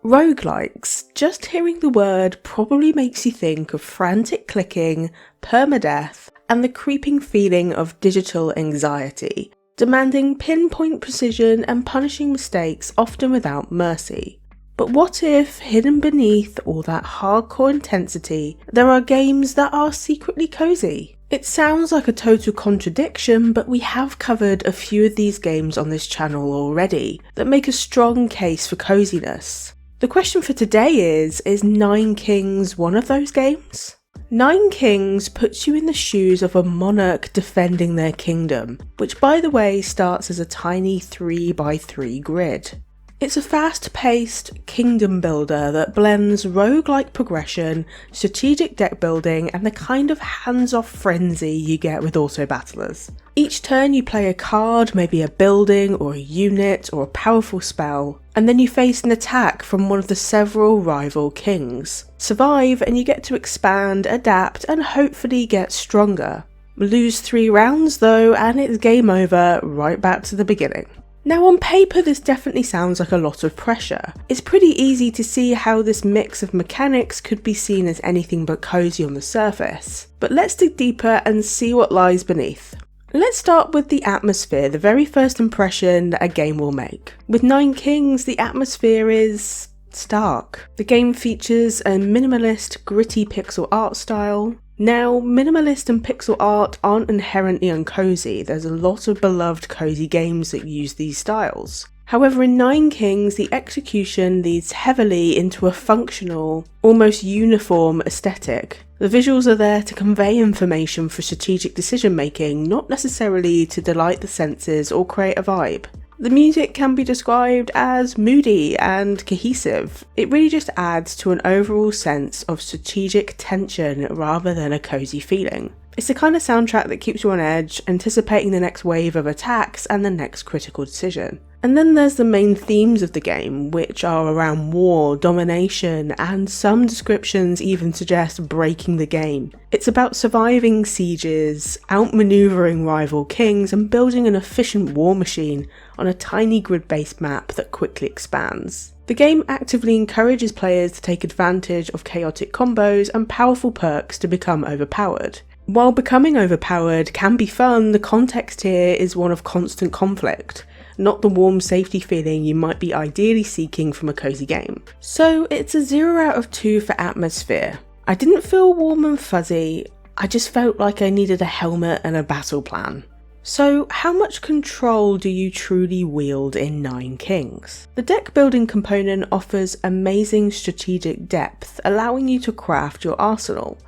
Roguelikes. Just hearing the word probably makes you think of frantic clicking, permadeath, and the creeping feeling of digital anxiety, demanding pinpoint precision and punishing mistakes often without mercy. But what if, hidden beneath all that hardcore intensity, there are games that are secretly cozy? It sounds like a total contradiction, but we have covered a few of these games on this channel already that make a strong case for coziness. The question for today is Nine Kings one of those games? Nine Kings puts you in the shoes of a monarch defending their kingdom, which by the way starts as a tiny 3x3 grid. It's a fast-paced kingdom builder that blends roguelike progression, strategic deck building, and the kind of hands-off frenzy you get with auto-battlers. Each turn you play a card, maybe a building or a unit or a powerful spell, and then you face an attack from one of the several rival kings. Survive and you get to expand, adapt, and hopefully get stronger. Lose 3 rounds though, and it's game over, right back to the beginning. Now on paper this definitely sounds like a lot of pressure. It's pretty easy to see how this mix of mechanics could be seen as anything but cozy on the surface. But let's dig deeper and see what lies beneath. Let's start with the atmosphere, the very first impression that a game will make. With Nine Kings, the atmosphere is stark. The game features a minimalist, gritty pixel art style. Now, minimalist and pixel art aren't inherently uncozy. There's a lot of beloved cozy games that use these styles. However, in Nine Kings, the execution leads heavily into a functional, almost uniform aesthetic. The visuals are there to convey information for strategic decision making, not necessarily to delight the senses or create a vibe. The music can be described as moody and cohesive. It really just adds to an overall sense of strategic tension rather than a cozy feeling. It's the kind of soundtrack that keeps you on edge, anticipating the next wave of attacks and the next critical decision. And then there's the main themes of the game, which are around war, domination, and some descriptions even suggest breaking the game. It's about surviving sieges, outmaneuvering rival kings, and building an efficient war machine on a tiny grid-based map that quickly expands. The game actively encourages players to take advantage of chaotic combos and powerful perks to become overpowered. While becoming overpowered can be fun, the context here is one of constant conflict, not the warm safety feeling you might be ideally seeking from a cozy game. So it's a 0 out of 2 for atmosphere. I didn't feel warm and fuzzy, I just felt like I needed a helmet and a battle plan. So how much control do you truly wield in Nine Kings? The deck building component offers amazing strategic depth, allowing you to craft your arsenal.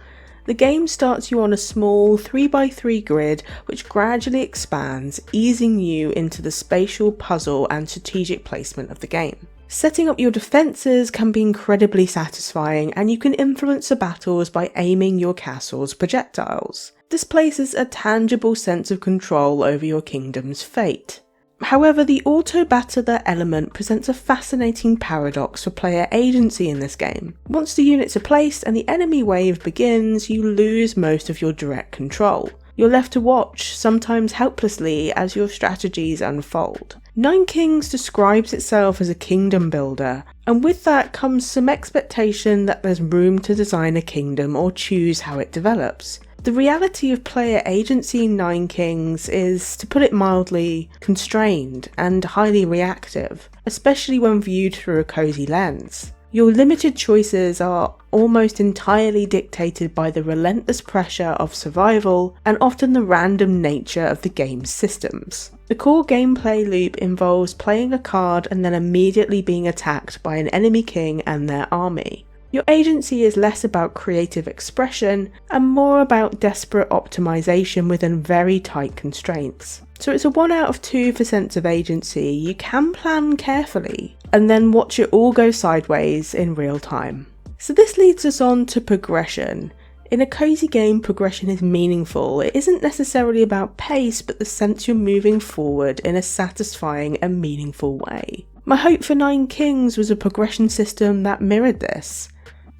The game starts you on a small 3x3 grid which gradually expands, easing you into the spatial puzzle and strategic placement of the game. Setting up your defences can be incredibly satisfying, and you can influence the battles by aiming your castle's projectiles. This places a tangible sense of control over your kingdom's fate. However, the auto-battler element presents a fascinating paradox for player agency in this game. Once the units are placed and the enemy wave begins, you lose most of your direct control. You're left to watch, sometimes helplessly, as your strategies unfold. Nine Kings describes itself as a kingdom builder, and with that comes some expectation that there's room to design a kingdom or choose how it develops. The reality of player agency in Nine Kings is, to put it mildly, constrained and highly reactive, especially when viewed through a cozy lens. Your limited choices are almost entirely dictated by the relentless pressure of survival and often the random nature of the game's systems. The core gameplay loop involves playing a card and then immediately being attacked by an enemy king and their army. Your agency is less about creative expression and more about desperate optimization within very tight constraints. So it's a 1 out of 2 for sense of agency. You can plan carefully and then watch it all go sideways in real time. So this leads us on to progression. In a cozy game, progression is meaningful. It isn't necessarily about pace, but the sense you're moving forward in a satisfying and meaningful way. My hope for Nine Kings was a progression system that mirrored this.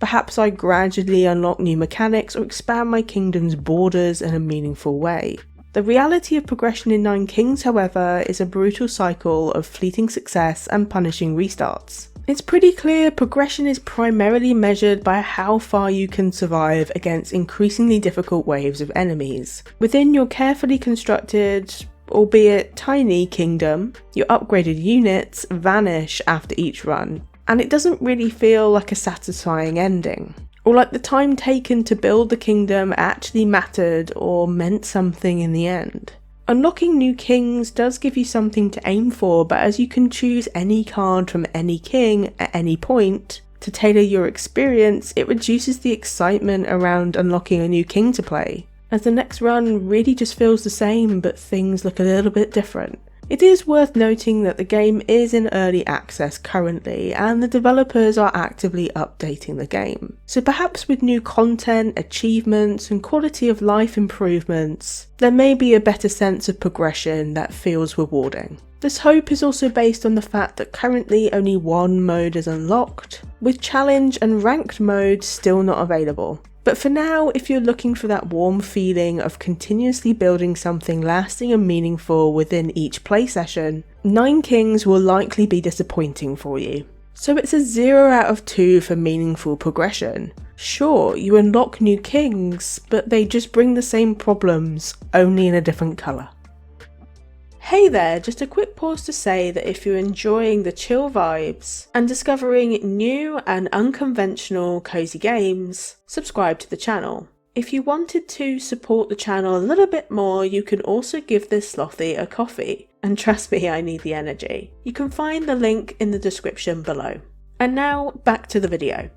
Perhaps I gradually unlock new mechanics or expand my kingdom's borders in a meaningful way. The reality of progression in Nine Kings, however, is a brutal cycle of fleeting success and punishing restarts. It's pretty clear progression is primarily measured by how far you can survive against increasingly difficult waves of enemies. Within your carefully constructed, albeit tiny kingdom, your upgraded units vanish after each run, and it doesn't really feel like a satisfying ending, or like the time taken to build the kingdom actually mattered or meant something in the end. Unlocking new kings does give you something to aim for, but as you can choose any card from any king at any point to tailor your experience, it reduces the excitement around unlocking a new king to play, as the next run really just feels the same but things look a little bit different. It is worth noting that the game is in early access currently, and the developers are actively updating the game. So perhaps with new content, achievements, and quality of life improvements, there may be a better sense of progression that feels rewarding. This hope is also based on the fact that currently only one mode is unlocked, with challenge and ranked modes still not available. But for now, if you're looking for that warm feeling of continuously building something lasting and meaningful within each play session, 9 Kings will likely be disappointing for you. So it's a 0 out of 2 for meaningful progression. Sure, you unlock new kings, but they just bring the same problems, only in a different colour. Hey there, just a quick pause to say that if you're enjoying the chill vibes and discovering new and unconventional cozy games, subscribe to the channel. If you wanted to support the channel a little bit more, you can also give this Slothee a coffee. And trust me, I need the energy. You can find the link in the description below. And now, back to the video.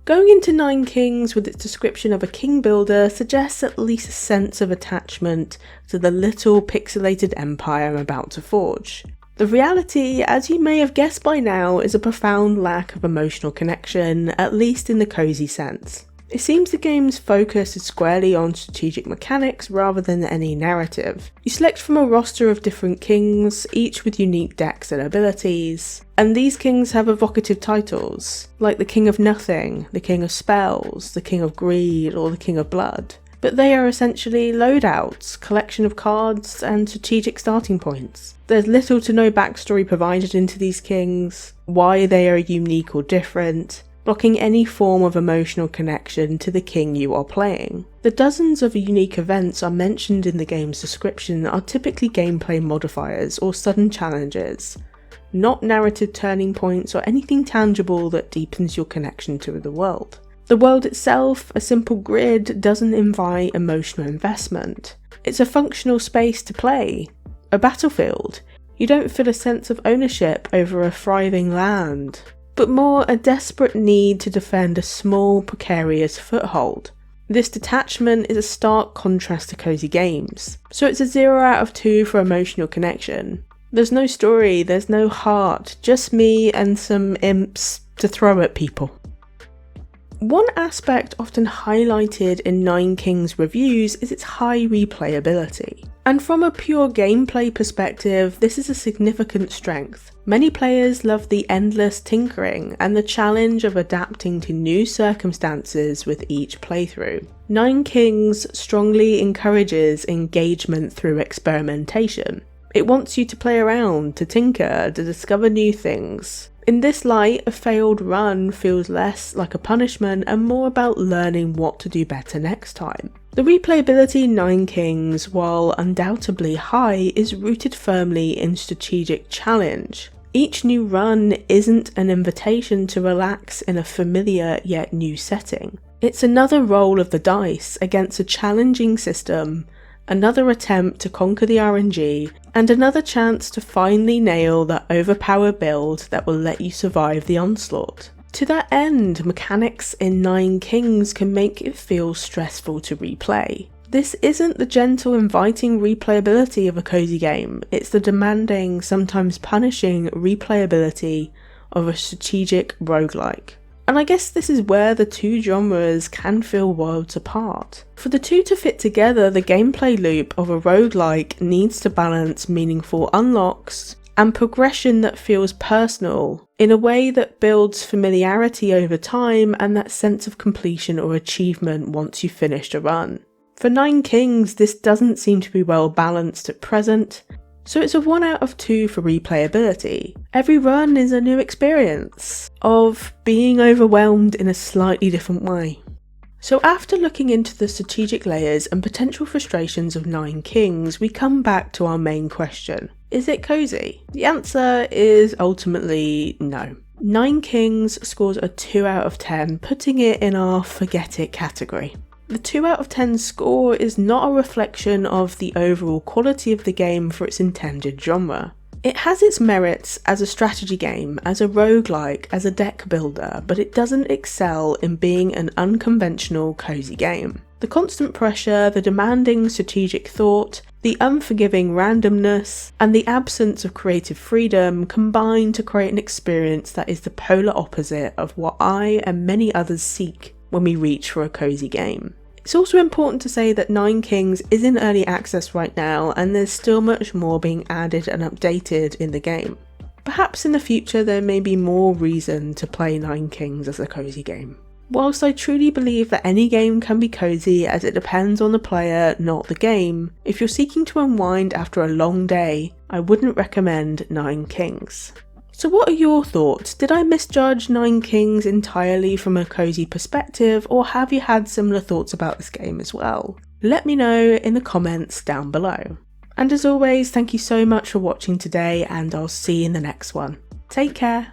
Going into 9 Kings with its description of a king builder suggests at least a sense of attachment to the little pixelated empire I'm about to forge. The reality, as you may have guessed by now, is a profound lack of emotional connection, at least in the cozy sense. It seems the game's focus is squarely on strategic mechanics rather than any narrative. You select from a roster of different kings, each with unique decks and abilities, and these kings have evocative titles, like the King of Nothing, the King of Spells, the King of Greed, or the King of Blood. But they are essentially loadouts, collection of cards, and strategic starting points. There's little to no backstory provided into these kings, why they are unique or different, blocking any form of emotional connection to the king you are playing. The dozens of unique events are mentioned in the game's description are typically gameplay modifiers or sudden challenges, not narrative turning points or anything tangible that deepens your connection to the world. The world itself, a simple grid, doesn't invite emotional investment. It's a functional space to play, a battlefield. You don't feel a sense of ownership over a thriving land, but more a desperate need to defend a small, precarious foothold. This detachment is a stark contrast to cozy games, so it's a 0 out of 2 for emotional connection. There's no story, there's no heart, just me and some imps to throw at people. One aspect often highlighted in 9 Kings reviews is its high replayability. And from a pure gameplay perspective, this is a significant strength. Many players love the endless tinkering and the challenge of adapting to new circumstances with each playthrough. 9 Kings strongly encourages engagement through experimentation. It wants you to play around, to tinker, to discover new things. In this light, a failed run feels less like a punishment and more about learning what to do better next time. The replayability in 9 Kings, while undoubtedly high, is rooted firmly in strategic challenge. Each new run isn't an invitation to relax in a familiar yet new setting. It's another roll of the dice against a challenging system, another attempt to conquer the RNG, and another chance to finally nail that overpowered build that will let you survive the onslaught. To that end, mechanics in 9 Kings can make it feel stressful to replay. This isn't the gentle, inviting replayability of a cozy game, it's the demanding, sometimes punishing replayability of a strategic roguelike. And I guess this is where the two genres can feel worlds apart. For the two to fit together, the gameplay loop of a roguelike needs to balance meaningful unlocks and progression that feels personal, in a way that builds familiarity over time and that sense of completion or achievement once you've finished a run. For 9 Kings, this doesn't seem to be well balanced at present. So it's a 1 out of 2 for replayability. Every run is a new experience of being overwhelmed in a slightly different way. So after looking into the strategic layers and potential frustrations of Nine Kings, we come back to our main question. Is it cozy? The answer is ultimately no. Nine Kings scores a 2 out of 10, putting it in our forget it category. The 2 out of 10 score is not a reflection of the overall quality of the game for its intended genre. It has its merits as a strategy game, as a roguelike, as a deck builder, but it doesn't excel in being an unconventional, cozy game. The constant pressure, the demanding strategic thought, the unforgiving randomness, and the absence of creative freedom combine to create an experience that is the polar opposite of what I and many others seek when we reach for a cozy game. It's also important to say that Nine Kings is in early access right now, and there's still much more being added and updated in the game. Perhaps in the future there may be more reason to play Nine Kings as a cozy game. Whilst I truly believe that any game can be cozy as it depends on the player, not the game, if you're seeking to unwind after a long day, I wouldn't recommend Nine Kings. So what are your thoughts? Did I misjudge Nine Kings entirely from a cozy perspective, or have you had similar thoughts about this game as well? Let me know in the comments down below. And as always, thank you so much for watching today, and I'll see you in the next one. Take care.